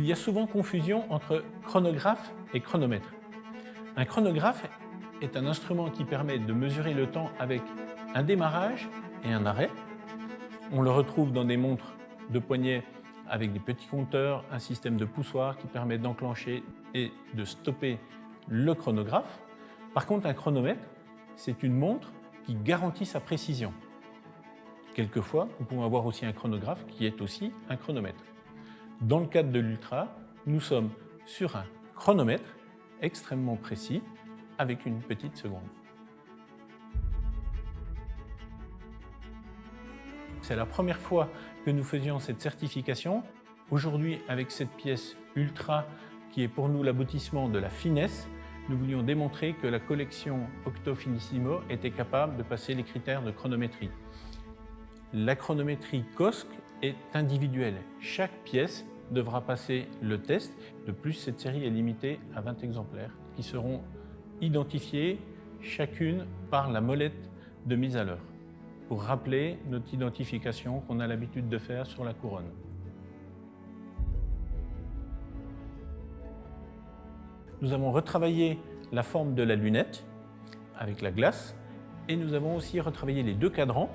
Il y a souvent confusion entre chronographe et chronomètre. Un chronographe est un instrument qui permet de mesurer le temps avec un démarrage et un arrêt. On le retrouve dans des montres de poignet avec des petits compteurs, un système de poussoir qui permet d'enclencher et de stopper le chronographe. Par contre, un chronomètre, c'est une montre qui garantit sa précision. Quelquefois, nous pouvons avoir aussi un chronographe qui est aussi un chronomètre. Dans le cadre de l'Ultra, nous sommes sur un chronomètre extrêmement précis avec une petite seconde. C'est la première fois que nous faisions cette certification. Aujourd'hui, avec cette pièce Ultra qui est pour nous l'aboutissement de la finesse, nous voulions démontrer que la collection Octo Finissimo était capable de passer les critères de chronométrie. La chronométrie COSC est individuelle. Chaque pièce devra passer le test. De plus, cette série est limitée à 20 exemplaires qui seront identifiés chacune par la molette de mise à l'heure pour rappeler notre identification qu'on a l'habitude de faire sur la couronne. Nous avons retravaillé la forme de la lunette avec la glace et nous avons aussi retravaillé les deux cadrans,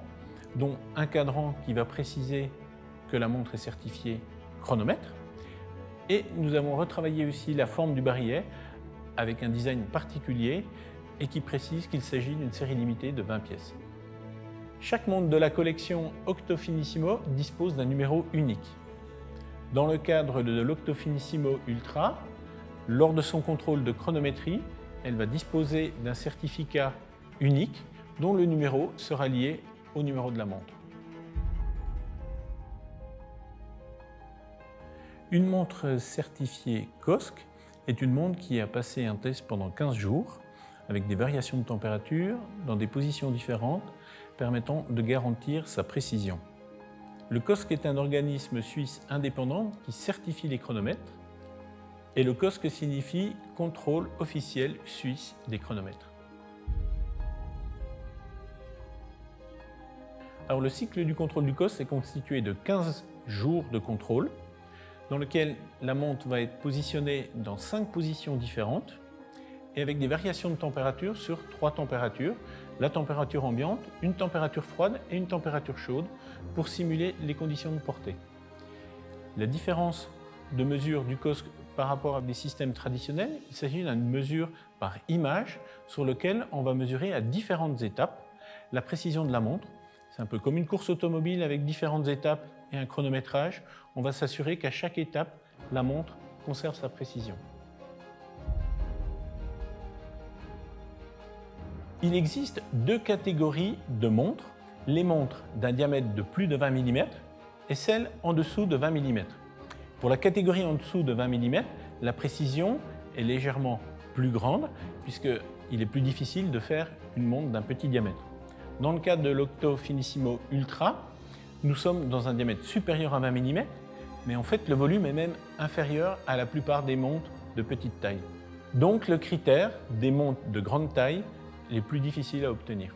dont un cadran qui va préciser que la montre est certifiée chronomètre. Et nous avons retravaillé aussi la forme du barillet avec un design particulier et qui précise qu'il s'agit d'une série limitée de 20 pièces. Chaque montre de la collection Octo Finissimo dispose d'un numéro unique. Dans le cadre de l'Octo Finissimo Ultra, lors de son contrôle de chronométrie, elle va disposer d'un certificat unique dont le numéro sera lié au numéro de la montre. Une montre certifiée COSC est une montre qui a passé un test pendant 15 jours avec des variations de température dans des positions différentes permettant de garantir sa précision. Le COSC est un organisme suisse indépendant qui certifie les chronomètres et le COSC signifie Contrôle officiel suisse des chronomètres. Alors, le cycle du contrôle du COSC est constitué de 15 jours de contrôle dans lequel la montre va être positionnée dans 5 positions différentes et avec des variations de température sur 3 températures, la température ambiante, une température froide et une température chaude pour simuler les conditions de portée. La différence de mesure du COSC par rapport à des systèmes traditionnels, il s'agit d'une mesure par image sur laquelle on va mesurer à différentes étapes la précision de la montre. C'est un peu comme une course automobile avec différentes étapes et un chronométrage. On va s'assurer qu'à chaque étape, la montre conserve sa précision. Il existe 2 catégories de montres, les montres d'un diamètre de plus de 20 mm et celles en dessous de 20 mm. Pour la catégorie en dessous de 20 mm, la précision est légèrement plus grande puisqu'il est plus difficile de faire une montre d'un petit diamètre. Dans le cadre de l'Octo Finissimo Ultra, nous sommes dans un diamètre supérieur à 20 mm, mais en fait le volume est même inférieur à la plupart des montres de petite taille. Donc le critère des montres de grande taille les plus difficiles à obtenir.